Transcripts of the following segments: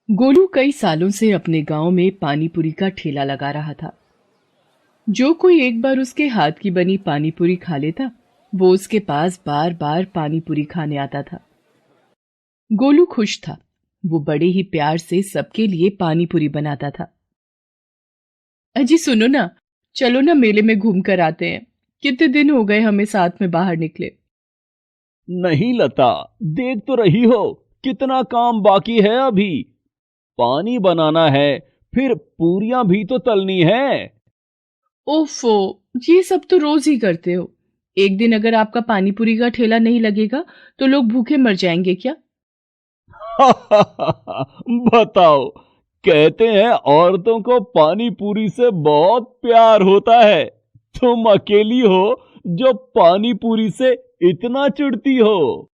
गोलू कई सालों से अपने गांव में पानी पूरी का ठेला लगा रहा था। जो कोई एक बार उसके हाथ की बनी पानी पूरी खा लेता, वो उसके पास बार बार पानी पूरी खाने आता था। गोलू खुश था। वो बड़े ही प्यार से सबके लिए पानी पूरी बनाता था। अजी सुनो ना, चलो ना मेले में घूम कर आते हैं। कितने दिन हो गए हमें साथ में बाहर निकले। नहीं लता, देख तो रही हो कितना काम बाकी है अभी। पानी बनाना है, फिर पूरियां भी तो तलनी है। ओफो, ये सब तो रोज ही करते हो। एक दिन अगर आपका पानी पूरी का ठेला नहीं लगेगा तो लोग भूखे मर जाएंगे क्या? बताओ, कहते हैं औरतों को पानी पूरी से बहुत प्यार होता है। तुम अकेली हो जो पानी पूरी से इतना चिढ़ती हो।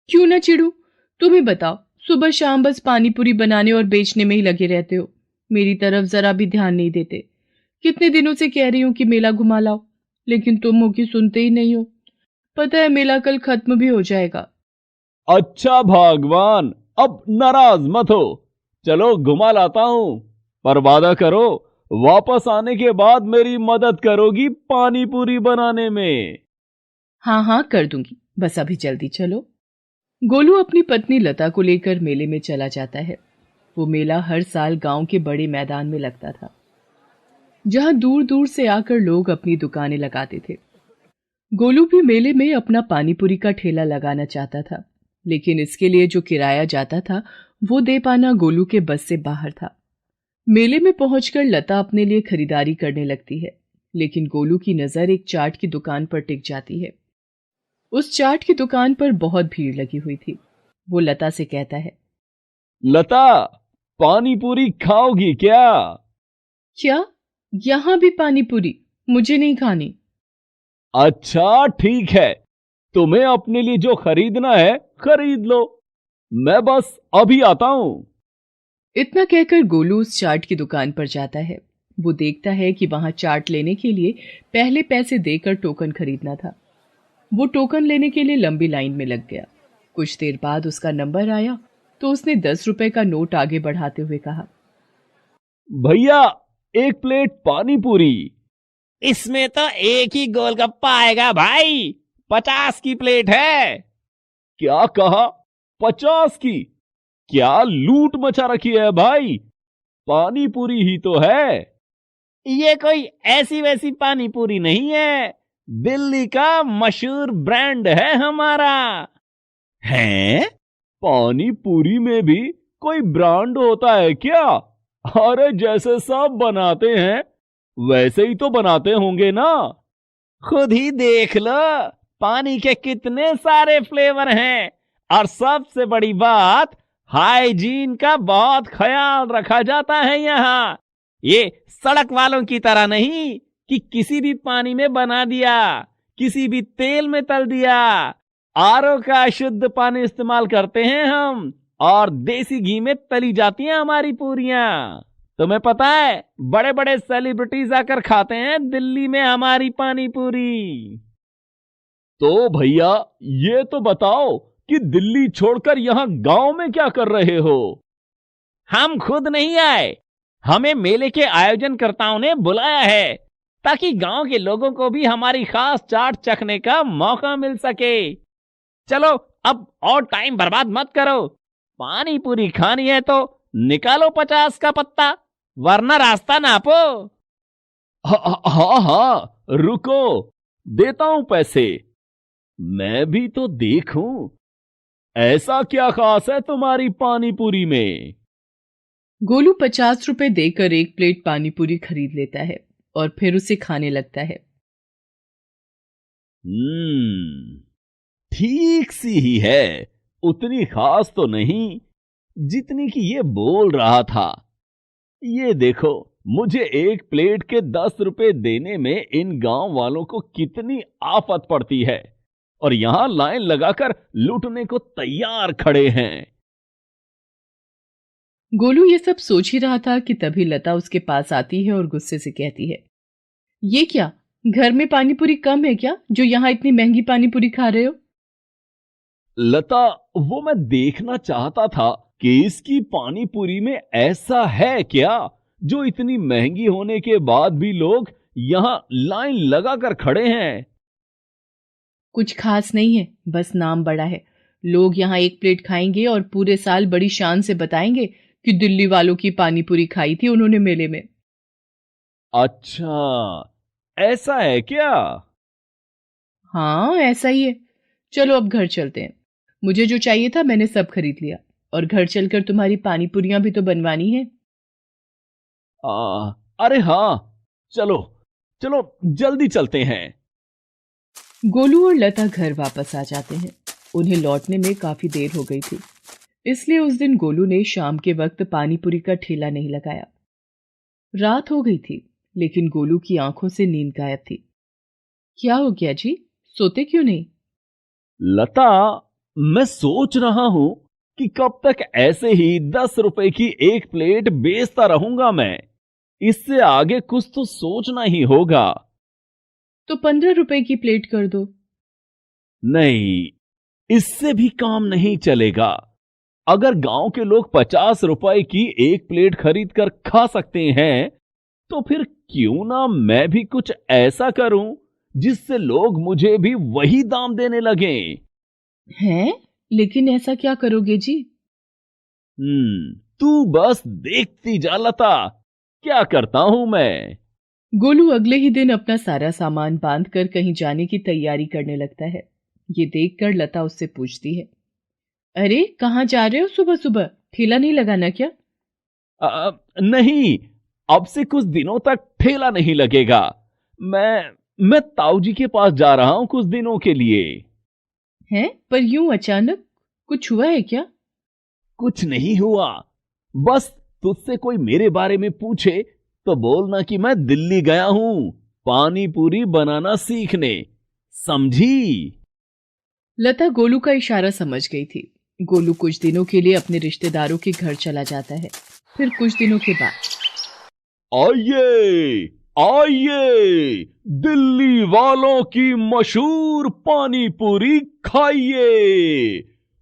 क्यों ना चिढ़ू? तुम ही बताओ, सुबह शाम बस पानी पूरी बनाने और बेचने में ही लगे रहते हो। मेरी तरफ जरा भी ध्यान नहीं देते। कितने दिनों से कह रही हूं कि मेला घुमा लाओ, लेकिन तुम हो कि सुनते ही नहीं हो। पता है मेला कल खत्म भी हो जाएगा। अच्छा भगवान, अब नाराज मत हो। चलो घुमा लाता हूं, पर वादा करो वापस आने के बाद मेरी मदद करोगी पानी पूरी बनाने में। हाँ हाँ कर दूंगी, बस अभी जल्दी चलो। गोलू अपनी पत्नी लता को लेकर मेले में चला जाता है। वो मेला हर साल गांव के बड़े मैदान में लगता था, जहां दूर दूर से आकर लोग अपनी दुकानें लगाते थे। गोलू भी मेले में अपना पानीपुरी का ठेला लगाना चाहता था, लेकिन इसके लिए जो किराया जाता था वो दे पाना गोलू के बस से बाहर था। मेले में पहुंचकर लता अपने लिए खरीदारी करने लगती है, लेकिन गोलू की नजर एक चाट की दुकान पर टिक जाती है। उस चाट की दुकान पर बहुत भीड़ लगी हुई थी। वो लता से कहता है, लता, पानी पूरी खाओगी क्या? क्या? यहां भी पानीपुरी? मुझे नहीं खानी। अच्छा ठीक है, तुम्हें अपने लिए जो खरीदना है खरीद लो, मैं बस अभी आता हूं। इतना कहकर गोलू उस चाट की दुकान पर जाता है। वो देखता है कि वहां चाट लेने के लिए पहले पैसे देकर टोकन खरीदना था। वो टोकन लेने के लिए लंबी लाइन में लग गया। कुछ देर बाद उसका नंबर आया तो उसने 10 रुपए का नोट आगे बढ़ाते हुए कहा, भैया, एक प्लेट पानी पूरी। इसमें तो एक ही गोलगप्पा आएगा भाई, 50 की प्लेट है। क्या कहा? 50 की? क्या लूट मचा रखी है भाई? पानी पूरी ही तो है। ये कोई ऐसी वैसी पानी पूरी नहीं है, दिल्ली का मशहूर ब्रांड है हमारा। हैं? पानी पूरी में भी कोई ब्रांड होता है क्या? अरे जैसे सब बनाते हैं वैसे ही तो बनाते होंगे ना। खुद ही देख लो, पानी के कितने सारे फ्लेवर हैं, और सबसे बड़ी बात, हाइजीन का बहुत ख्याल रखा जाता है यहाँ। ये सड़क वालों की तरह नहीं कि किसी भी पानी में बना दिया, किसी भी तेल में तल दिया। आरओ का शुद्ध पानी इस्तेमाल करते हैं हम, और देसी घी में तली जाती हैं हमारी पूरियां। तुम्हें पता है, बड़े बड़े सेलिब्रिटीज आकर खाते हैं दिल्ली में हमारी पानी पूरी। तो भैया, ये तो बताओ कि दिल्ली छोड़कर यहाँ गांव में क्या कर रहे हो? हम खुद नहीं आए, हमें मेले के आयोजनकर्ताओं ने बुलाया है, ताकि गांव के लोगों को भी हमारी खास चाट चखने का मौका मिल सके। चलो अब और टाइम बर्बाद मत करो, पानी पूरी खानी है तो निकालो 50 का पत्ता, वरना रास्ता नापो। हाँ हाँ, रुको, देता हूं पैसे। मैं भी तो देखूं, ऐसा क्या खास है तुम्हारी पानी पूरी में? गोलू 50 रुपए देकर एक प्लेट पानीपुरी खरीद लेता है और फिर उसे खाने लगता है। हम्म, ठीक सी ही है, उतनी खास तो नहीं जितनी कि ये बोल रहा था। ये देखो, मुझे एक प्लेट के 10 रुपए देने में इन गांव वालों को कितनी आफत पड़ती है, और यहां लाइन लगाकर लूटने को तैयार खड़े हैं। गोलू ये सब सोच ही रहा था कि तभी लता उसके पास आती है और गुस्से से कहती है, ये क्या, घर में पानीपुरी कम है क्या जो यहाँ इतनी महंगी पानीपुरी खा रहे हो? लता, वो मैं देखना चाहता था कि इसकी पानी पूरी में ऐसा है क्या जो इतनी महंगी होने के बाद भी लोग यहां लाइन लगाकर खड़े हैं। कुछ खास नहीं है, बस नाम बड़ा है। लोग यहाँ एक प्लेट खाएंगे और पूरे साल बड़ी शान से बताएंगे कि दिल्ली वालों की पानी पूरी खाई थी उन्होंने मेले में। अच्छा, ऐसा है क्या? हाँ, ऐसा ही है। चलो अब घर चलते हैं। मुझे जो चाहिए था मैंने सब खरीद लिया, और घर चलकर तुम्हारी पानी पूरियां भी तो बनवानी है। अरे हाँ, चलो चलो जल्दी चलते हैं। गोलू और लता घर वापस आ जाते हैं। उन्हें लौटने में काफी देर हो गई थी, इसलिए उस दिन गोलू ने शाम के वक्त पानी पूरी का ठेला नहीं लगाया। रात हो गई थी, लेकिन गोलू की आंखों से नींद गायब थी। क्या हो गया जी, सोते क्यों नहीं? लता, मैं सोच रहा हूं कि कब तक ऐसे ही 10 रुपए की एक प्लेट बेचता रहूंगा मैं। इससे आगे कुछ तो सोचना ही होगा। तो 15 रुपए की प्लेट कर दो। नहीं, इससे भी काम नहीं चलेगा। अगर गांव के लोग 50 रुपए की एक प्लेट खरीद कर खा सकते हैं, तो फिर क्यों ना मैं भी कुछ ऐसा करूं जिससे लोग मुझे भी वही दाम देने लगें। हैं? लेकिन ऐसा क्या करोगे जी? तू बस देखती जा लता, क्या करता हूं मैं। गोलू अगले ही दिन अपना सारा सामान बांध कर कहीं जाने की तैयारी करने लगता है। ये देखकर लता उससे पूछती है, अरे कहाँ जा रहे हो सुबह सुबह? ठेला नहीं लगाना क्या? नहीं, अब से कुछ दिनों तक ठेला नहीं लगेगा। मैं ताऊ जी के पास जा रहा हूं कुछ दिनों के लिए। हैं? पर यूं अचानक? कुछ हुआ है क्या? कुछ नहीं हुआ, बस तुझसे कोई मेरे बारे में पूछे तो बोलना कि मैं दिल्ली गया हूं पानी पूरी बनाना सीखने, समझी? लता गोलू का इशारा समझ गई थी। गोलू कुछ दिनों के लिए अपने रिश्तेदारों के घर चला जाता है। फिर कुछ दिनों के बाद, आइए आइए, दिल्ली वालों की मशहूर पानी पूरी खाइए।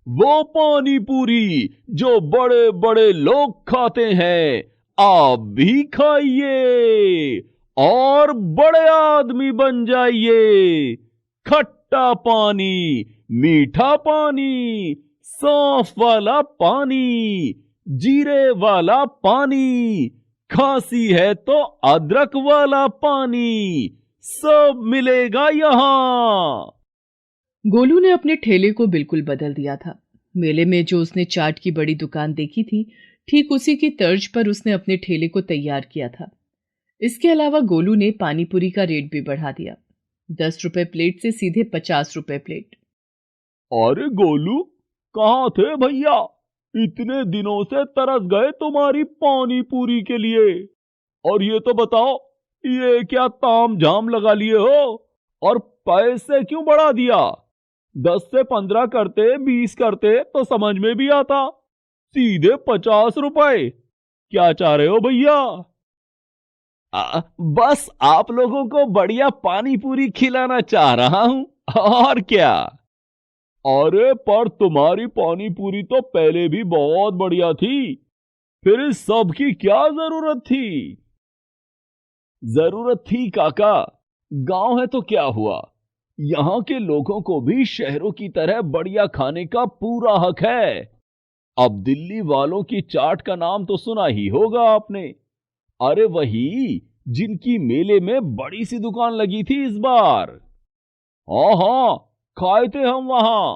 वो पानी पूरी जो बड़े बड़े लोग खाते हैं, आप भी खाइए और बड़े आदमी बन जाइए। खट्टा पानी, मीठा पानी, सौंफ वाला पानी, जीरे वाला पानी, खांसी है तो अदरक वाला पानी, सब मिलेगा यहां। गोलू ने अपने ठेले को बिल्कुल बदल दिया था। मेले में जो उसने चाट की बड़ी दुकान देखी थी, ठीक उसी की तर्ज पर उसने अपने ठेले को तैयार किया था। इसके अलावा गोलू ने पानीपुरी का रेट भी बढ़ा दिया, 10 रुपए प्लेट से सीधे 50 रुपए प्लेट। अरे गोलू, कहाँ थे भैया? इतने दिनों से तरस गए तुम्हारी पानी पूरी के लिए। और ये तो बताओ, ये क्या ताम झाम लगा लिए हो और पैसे क्यों बढ़ा दिया? 10 से 15 करते, 20 करते तो समझ में भी आता, सीधे 50 रुपए। क्या चाह रहे हो भैया? बस आप लोगों को बढ़िया पानी पूरी खिलाना चाह रहा हूं, और क्या। अरे पर तुम्हारी पानी पूरी तो पहले भी बहुत बढ़िया थी, फिर इस सब की क्या जरूरत थी? जरूरत थी काका, गांव है तो क्या हुआ, यहां के लोगों को भी शहरों की तरह बढ़िया खाने का पूरा हक है। अब दिल्ली वालों की चाट का नाम तो सुना ही होगा आपने। अरे वही जिनकी मेले में बड़ी सी दुकान लगी थी इस बार। हाँ हाँ, खाए थे हम वहां।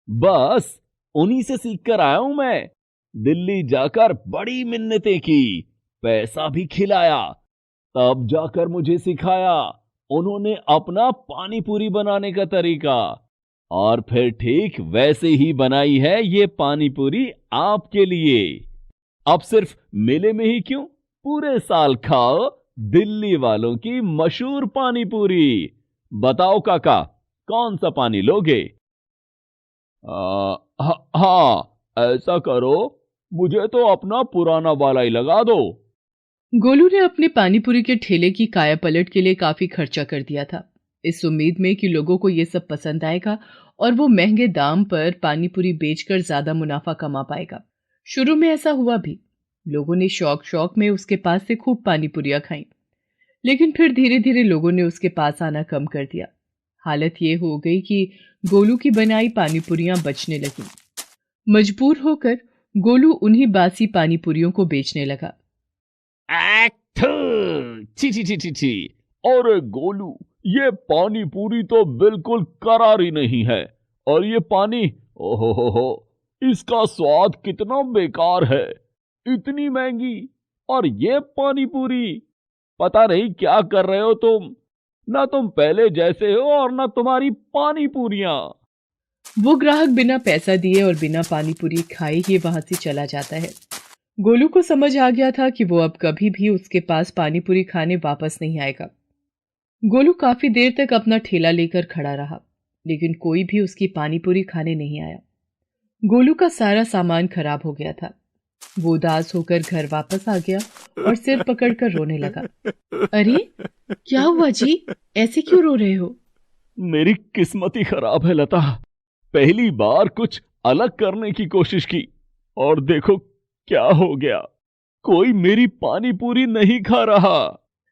बस उन्हीं से सीख कर आया हूं मैं। दिल्ली जाकर बड़ी मिन्नतें की, पैसा भी खिलाया, तब जाकर मुझे सिखाया उन्होंने अपना पानी पूरी बनाने का तरीका। और फिर ठीक वैसे ही बनाई है ये पानी पूरी आपके लिए। अब सिर्फ मेले में ही क्यों, पूरे साल खाओ दिल्ली वालों की मशहूर पानी पूरी। बताओ काका, कौन सा पानी लोगे? हाँ, ऐसा करो, मुझे तो अपना पुराना वाला ही लगा दो। गोलू ने अपने पानीपुरी के ठेले की काया पलट के लिए काफी खर्चा कर दिया था, इस उम्मीद में कि लोगों को यह सब पसंद आएगा और वो महंगे दाम पर पानी पूरी बेचकर ज्यादा मुनाफा कमा पाएगा। शुरू में ऐसा हुआ भी। लोगों ने शौक शौक में उसके पास से खूब पानी पूरियां खाई, लेकिन फिर धीरे धीरे लोगों ने उसके पास आना कम कर दिया। हालत ये हो गई कि गोलू की बनाई पानी पूरियां बचने लगी। मजबूर होकर गोलू उन्हीं बासी पानी पूरियों को बेचने लगा। छी छी छी छी छी। अरे गोलू, ये पानी पूरी तो बिल्कुल करारी नहीं है, और ये पानी, ओहो, इसका स्वाद कितना बेकार है। इतनी महंगी, और ये पानी पूरी, पता नहीं क्या कर रहे हो तुम। ना तुम पहले जैसे हो और ना तुम्हारी पानी पूरियां। वो ग्राहक बिना पैसा दिए और बिना पानी पूरी खाए ही वहां से चला जाता है। गोलू को समझ आ गया था कि वो अब कभी भी उसके पास पानी पूरी खाने वापस नहीं आएगा। गोलू काफी देर तक अपना ठेला लेकर खड़ा रहा, लेकिन कोई भी उसकी पानी पूरी खाने नहीं आया। गोलू का सारा सामान खराब हो गया था। वो उदास होकर घर वापस आ गया और सिर पकड़कर रोने लगा। अरे क्या हुआ जी, ऐसे क्यों रो रहे हो? मेरी किस्मत ही खराब है लता। पहली बार कुछ अलग करने की कोशिश की, और देखो क्या हो गया। कोई मेरी पानी पूरी नहीं खा रहा।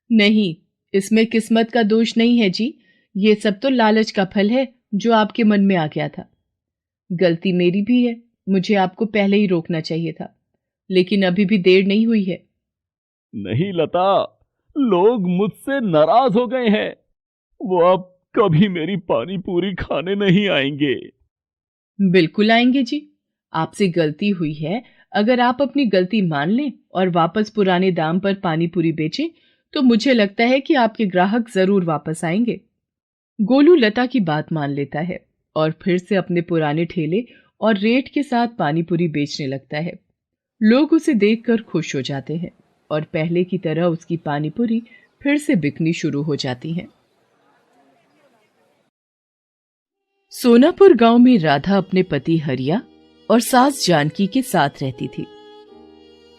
नहीं, इसमें किस्मत का दोष नहीं है जी। ये सब तो लालच का फल है जो आपके मन में आ गया था। गलती मेरी भी है, मुझे आपको पहले ही रोकना चाहिए था, लेकिन अभी भी देर नहीं हुई है। नहीं लता, लोग मुझसे नाराज हो गए हैं। वो अब कभी मेरी पानी पूरी खाने नहीं आएंगे। बिल्कुल आएंगे जी। आपसे गलती हुई है। अगर आप अपनी गलती मान लें और वापस पुराने दाम पर पानी पूरी बेचें, तो मुझे लगता है कि आपके ग्राहक जरूर वापस आएंगे। गोलू लता की बात मान लेता है और फिर से अपने पुराने ठेले और रेट के साथ पानी पूरी बेचने लगता है। लोग उसे देखकर खुश हो जाते हैं और पहले की तरह उसकी पानी पूरी फिर से बिकनी शुरू हो जाती हैं। सोनापुर गांव में राधा अपने पति हरिया और सास जानकी के साथ रहती थी।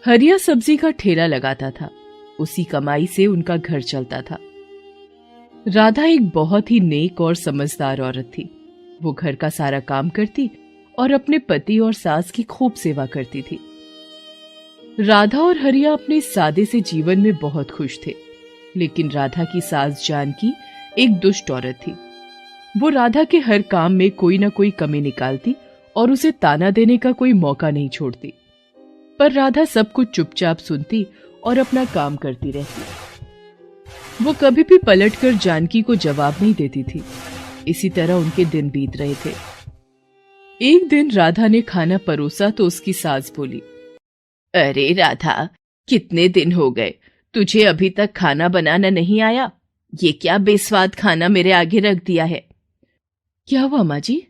हरिया सब्जी का ठेला लगाता था, उसी कमाई से उनका घर चलता था। राधा एक बहुत ही नेक और समझदार औरत थी। वो घर का सारा काम करती और अपने पति और सास की खूब सेवा करती थी। राधा और हरिया अपने सादे से जीवन में बहुत खुश थे, लेकिन राधा की सास जानकी एक दुष्ट औरत थी। वो राधा के हर काम में कोई ना कोई कमी निकालती और उसे ताना देने का कोई मौका नहीं छोड़ती। पर राधा सब कुछ चुपचाप सुनती और अपना काम करती रहती। वो कभी भी पलटकर जानकी को जवाब नहीं देती थी। इसी तरह उनके दिन बीत रहे थे। एक दिन राधा ने खाना परोसा तो उसकी सास बोली, अरे राधा, कितने दिन हो गए, तुझे अभी तक खाना बनाना नहीं आया? ये क्या बेस्वाद खाना मेरे आगे रख दिया है? क्या हुआ माँ जी?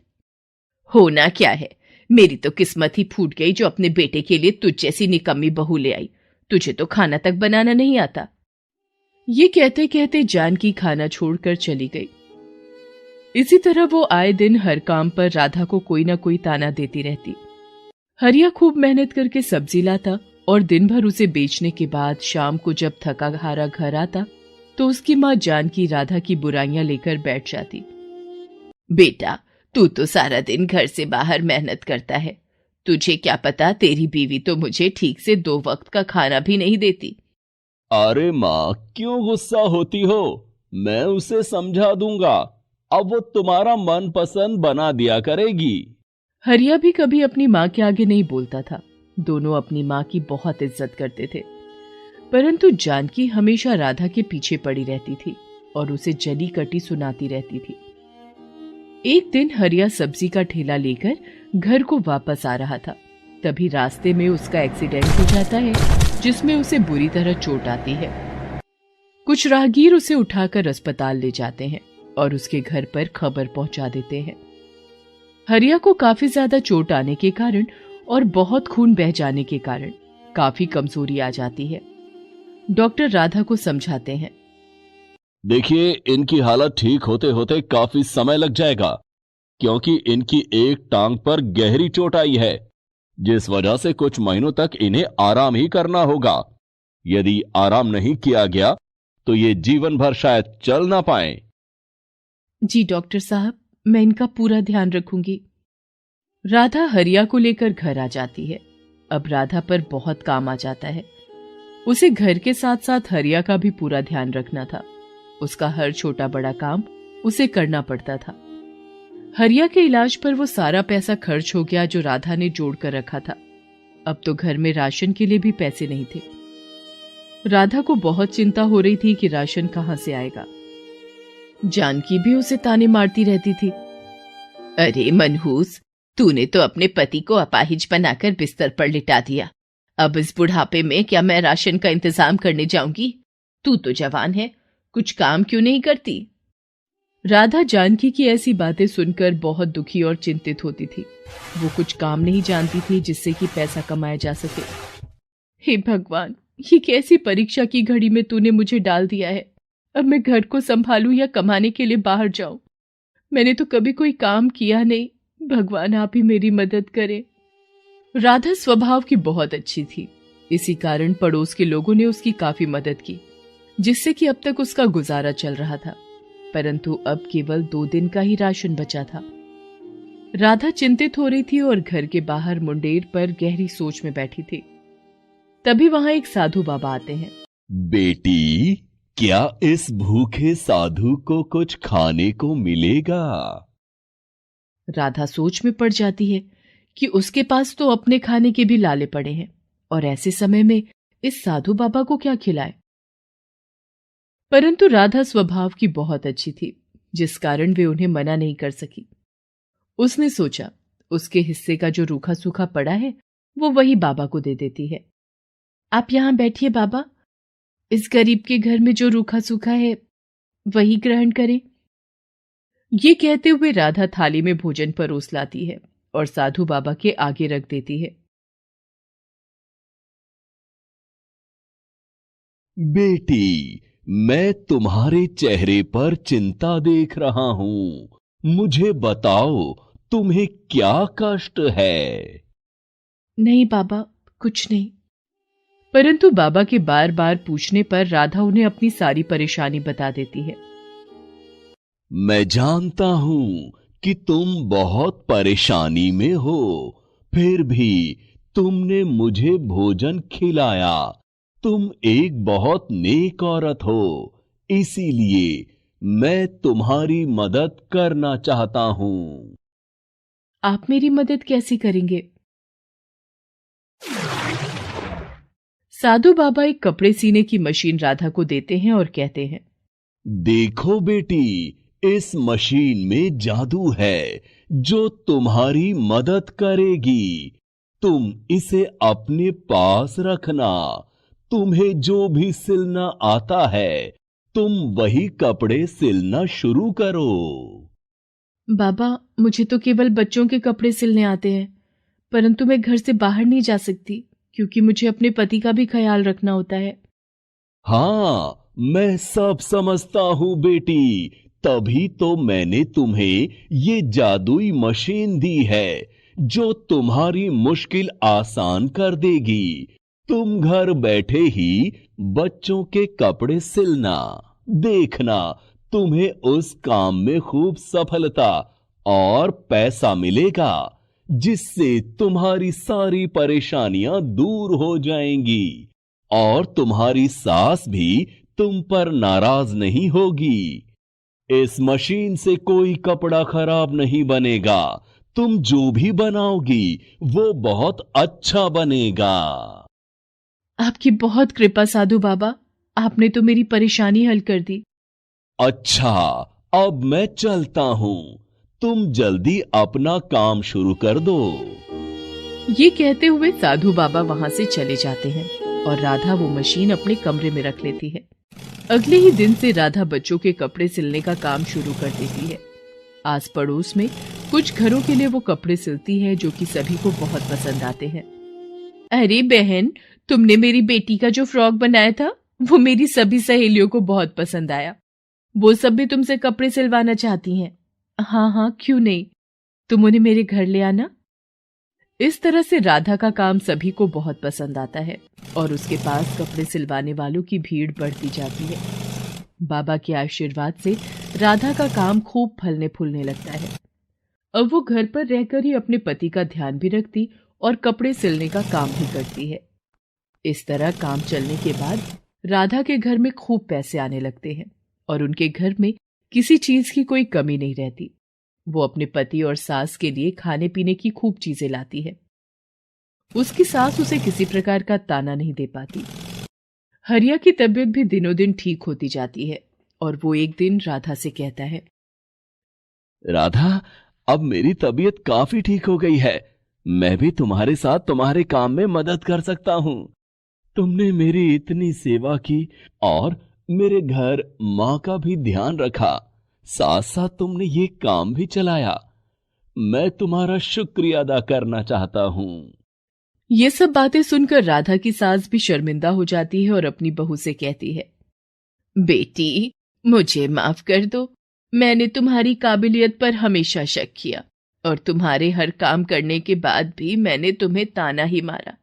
होना क्या है, मेरी तो किस्मत ही फूट गई जो अपने बेटे के लिए तुझ जैसी निकम्मी बहू ले आई। तुझे तो खाना तक बनाना नहीं आता। ये कहते कहते जानकी खाना छोड़कर चली गई। इसी तरह वो आए दिन हर काम पर राधा को कोई ना कोई ताना देती रहती। हरिया खूब मेहनत करके सब्जी लाता और दिन भर उसे बेचने के बाद शाम को जब थका हारा घर आता तो उसकी माँ जानकी राधा की बुराइयां लेकर बैठ जाती। बेटा, तू तो सारा दिन घर से बाहर मेहनत करता है। तुझे क्या पता, तेरी बीवी तो मुझे ठीक से 2 वक्त का खाना भी नहीं देती। अरे माँ, क्यों गुस्सा होती हो? मैं उसे समझा दूंगा। अब वो तुम्हारा मनपसंद बना दिया करेगी। हरिया भी कभी अपनी माँ के आगे नहीं बोलता था। दोनों अपनी माँ की बहुत इज्जत करते थे, परंतु जानकी हमेशा राधा के पीछे पड़ी रहती थी और उसे जली कटी सुनाती रहती थी। एक दिन हरिया सब्जी का ठेला लेकर घर को वापस आ रहा था। तभी रास्ते में उसका एक्सीडेंट हो जाता है, जिसमें उसे बुरी तरह चोट आती है। कुछ राहगीर उसे उठाकर अस्पताल ले जाते हैं और उसके घर पर खबर पहुंचा देते हैं। हरिया को काफी ज्यादा चोट आने के कारण और बहुत खून बह जाने के कारण काफी कमजोरी आ जाती है। डॉक्टर राधा को समझाते हैं, देखिए, इनकी हालत ठीक होते होते काफी समय लग जाएगा, क्योंकि इनकी एक टांग पर गहरी चोट आई है, जिस वजह से कुछ महीनों तक इन्हें आराम ही करना होगा। यदि आराम नहीं किया गया तो ये जीवन भर शायद चल ना पाए। जी डॉक्टर साहब, मैं इनका पूरा ध्यान रखूंगी। राधा हरिया को लेकर घर आ जाती है। अब राधा पर बहुत काम आ जाता है। उसे घर के साथ साथ हरिया का भी पूरा ध्यान रखना था। उसका हर छोटा बड़ा काम उसे करना पड़ता था। हरिया के इलाज पर वो सारा पैसा खर्च हो गया जो राधा ने जोड़ कर रखा था। अब तो घर में राशन के लिए भी पैसे नहीं थे। राधा को बहुत चिंता हो रही थी कि राशन कहां से आएगा। जानकी भी उसे ताने मारती रहती थी। अरे मनहूस, तूने तो अपने पति को अपाहिज बनाकर बिस्तर पर लिटा दिया। अब इस बुढ़ापे में क्या मैं राशन का इंतजाम करने जाऊंगी? तू तो जवान है, कुछ काम क्यों नहीं करती? राधा जानकी की ऐसी बातें सुनकर बहुत दुखी और चिंतित होती थी। वो कुछ काम नहीं जानती थी जिससे कि पैसा कमाया जा सके। हे भगवान, ये कैसी परीक्षा की घड़ी में तूने मुझे डाल दिया है। अब मैं घर को संभालूं या कमाने के लिए बाहर जाऊं? मैंने तो कभी कोई काम किया नहीं। भगवान आप ही मेरी मदद करें। राधा स्वभाव की बहुत अच्छी थी। इसी कारण पड़ोस के लोगों ने उसकी काफी मदद की, जिससे कि अब तक उसका गुजारा चल रहा था। परंतु अब केवल 2 दिन का ही राशन बचा था। राधा चिंतित हो रही थी और घर के बाहर मुंडेर पर गहरी सोच में बैठी थी। तभी वहां एक साधु बाबा आते हैं। बेटी, क्या इस भूखे साधु को कुछ खाने को मिलेगा? राधा सोच में पड़ जाती है कि उसके पास तो अपने खाने के भी लाले पड़े हैं और ऐसे समय में इस साधु बाबा को क्या खिलाए। परंतु राधा स्वभाव की बहुत अच्छी थी, जिस कारण वे उन्हें मना नहीं कर सकी। उसने सोचा उसके हिस्से का जो रूखा सूखा पड़ा है वो वही बाबा को दे देती है। आप यहां बैठिए बाबा, इस गरीब के घर में जो रूखा सूखा है वही ग्रहण करें। ये कहते हुए राधा थाली में भोजन परोस लाती है और साधु बाबा के आगे रख देती है। बेटी, मैं तुम्हारे चेहरे पर चिंता देख रहा हूं। मुझे बताओ, तुम्हें क्या कष्ट है? नहीं बाबा, कुछ नहीं। परंतु बाबा के बार बार पूछने पर राधा उन्हें अपनी सारी परेशानी बता देती है। मैं जानता हूं कि तुम बहुत परेशानी में हो, फिर भी तुमने मुझे भोजन खिलाया। तुम एक बहुत नेक औरत हो, इसीलिए मैं तुम्हारी मदद करना चाहता हूं। आप मेरी मदद कैसे करेंगे? साधु बाबा एक कपड़े सीने की मशीन राधा को देते हैं और कहते हैं, देखो बेटी, इस मशीन में जादू है जो तुम्हारी मदद करेगी। तुम इसे अपने पास रखना। तुम्हें जो भी सिलना आता है, तुम वही कपड़े सिलना शुरू करो। बाबा, मुझे तो केवल बच्चों के कपड़े सिलने आते हैं, परंतु मैं घर से बाहर नहीं जा सकती क्योंकि मुझे अपने पति का भी ख्याल रखना होता है। हाँ, मैं सब समझता हूं बेटी, तभी तो मैंने तुम्हें ये जादुई मशीन दी है जो तुम्हारी मुश्किल आसान कर देगी। तुम घर बैठे ही बच्चों के कपड़े सिलना, देखना तुम्हें उस काम में खूब सफलता और पैसा मिलेगा, जिससे तुम्हारी सारी परेशानियां दूर हो जाएंगी और तुम्हारी सास भी तुम पर नाराज नहीं होगी। इस मशीन से कोई कपड़ा खराब नहीं बनेगा। तुम जो भी बनाओगी वो बहुत अच्छा बनेगा। आपकी बहुत कृपा साधु बाबा, आपने तो मेरी परेशानी हल कर दी। अच्छा, अब मैं चलता हूं। तुम जल्दी अपना काम शुरू कर दो। ये कहते हुए साधु बाबा वहां से चले जाते हैं और राधा वो मशीन अपने कमरे में रख लेती है। अगले ही दिन से राधा बच्चों के कपड़े सिलने का काम शुरू कर देती है। आस पड़ोस में कुछ घरों के लिए वो कपड़े सिलती है जो कि सभी को बहुत पसंद आते हैं। अरे बहन, तुमने मेरी बेटी का जो फ्रॉक बनाया था वो मेरी सभी सहेलियों को बहुत पसंद आया। वो सब भी तुमसे कपड़े सिलवाना चाहती हैं। हाँ हाँ, क्यों नहीं, तुम उन्हें मेरे घर ले आना। इस तरह से राधा का काम सभी को बहुत पसंद आता है और उसके पास कपड़े सिलवाने वालों की भीड़ बढ़ती जाती है। बाबा के आशीर्वाद से राधा का काम खूब फलने फूलने लगता है। अब वो घर पर रहकर ही अपने पति का ध्यान भी रखती और कपड़े सिलने का काम भी करती है। इस तरह काम चलने के बाद राधा के घर में खूब पैसे आने लगते हैं और उनके घर में किसी चीज की कोई कमी नहीं रहती। वो अपने पति और सास के लिए खाने पीने की खूब चीजें लाती है। उसकी सास उसे किसी प्रकार का ताना नहीं दे पाती। हरिया की तबीयत भी दिनों दिन ठीक होती जाती है और वो एक दिन राधा से कहता है, राधा, अब मेरी तबीयत काफी ठीक हो गई है। मैं भी तुम्हारे साथ तुम्हारे काम में मदद कर सकता हूं। तुमने मेरी इतनी सेवा की और मेरे घर माँ का भी ध्यान रखा, साथ साथ तुमने ये काम भी चलाया। मैं तुम्हारा शुक्रिया अदा करना चाहता हूं। ये सब बातें सुनकर राधा की सास भी शर्मिंदा हो जाती है और अपनी बहू से कहती है, बेटी, मुझे माफ कर दो। मैंने तुम्हारी काबिलियत पर हमेशा शक किया और तुम्हारे हर काम करने के बाद भी मैंने तुम्हें ताना ही मारा,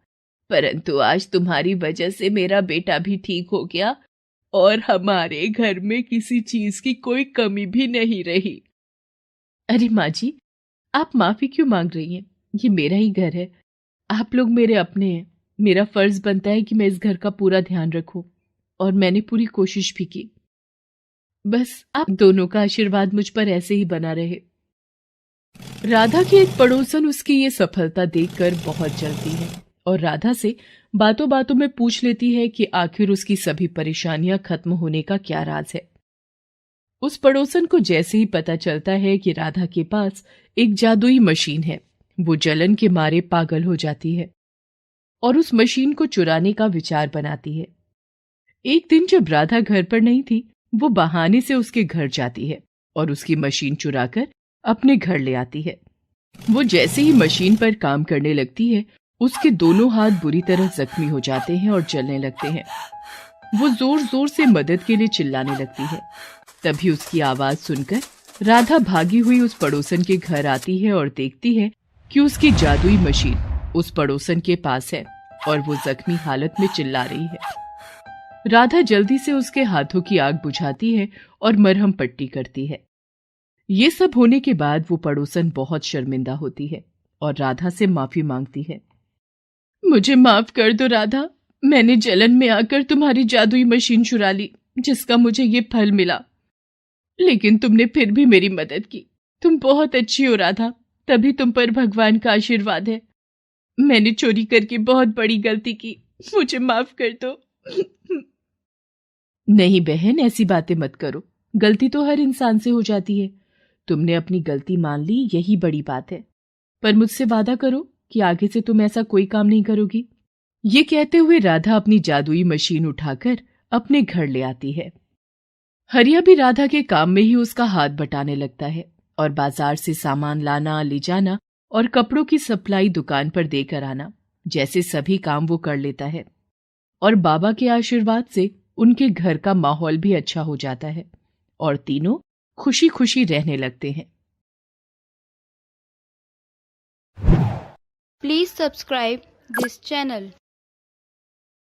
परंतु आज तुम्हारी वजह से मेरा बेटा भी ठीक हो गया और हमारे घर में किसी चीज की कोई कमी भी नहीं रही। अरे माँ जी, आप माफी क्यों मांग रही हैं? ये मेरा ही घर है, आप लोग मेरे अपने हैं। मेरा फर्ज बनता है कि मैं इस घर का पूरा ध्यान रखूं और मैंने पूरी कोशिश भी की। बस आप दोनों का आशीर्वाद मुझ पर ऐसे ही बना रहे। राधा की एक पड़ोसन उसकी ये सफलता देखकर बहुत जलती है और राधा से बातों बातों में पूछ लेती है कि आखिर उसकी सभी परेशानियां खत्म होने का क्या राज है। उस पड़ोसन को जैसे ही पता चलता है कि राधा के पास एक जादुई मशीन है, वो जलन के मारे पागल हो जाती है और उस मशीन को चुराने का विचार बनाती है। एक दिन जब राधा घर पर नहीं थी, वो बहाने से उसके घर जाती है और उसकी मशीन चुराकर अपने घर ले आती है। वो जैसे ही मशीन पर काम करने लगती है, उसके दोनों हाथ बुरी तरह जख्मी हो जाते हैं और जलने लगते हैं। वो जोर जोर से मदद के लिए चिल्लाने लगती है। तभी उसकी आवाज सुनकर राधा भागी हुई उस पड़ोसन के घर आती है और देखती है कि उसकी जादुई मशीन उस पड़ोसन के पास है और वो जख्मी हालत में चिल्ला रही है। राधा जल्दी से उसके हाथों की आग बुझाती है और मरहम पट्टी करती है। ये सब होने के बाद वो पड़ोसन बहुत शर्मिंदा होती है और राधा से माफी मांगती है। मुझे माफ कर दो राधा, मैंने जलन में आकर तुम्हारी जादुई मशीन चुरा ली, जिसका मुझे ये फल मिला। लेकिन तुमने फिर भी मेरी मदद की। तुम बहुत अच्छी हो राधा, तभी तुम पर भगवान का आशीर्वाद है। मैंने चोरी करके बहुत बड़ी गलती की, मुझे माफ कर दो। नहीं बहन, ऐसी बातें मत करो। गलती तो हर इंसान से हो जाती है। तुमने अपनी गलती मान ली, यही बड़ी बात है। पर मुझसे वादा करो कि आगे से तुम ऐसा कोई काम नहीं करोगी। ये कहते हुए राधा अपनी जादुई मशीन उठाकर अपने घर ले आती है। हरिया भी राधा के काम में ही उसका हाथ बटाने लगता है और बाजार से सामान लाना, ले जाना और कपड़ों की सप्लाई दुकान पर देकर आना, जैसे सभी काम वो कर लेता है। और बाबा के आशीर्वाद से उनके घर का माहौल भी अच्छा हो जाता है और तीनों खुशी खुशी रहने लगते हैं। Please subscribe this channel.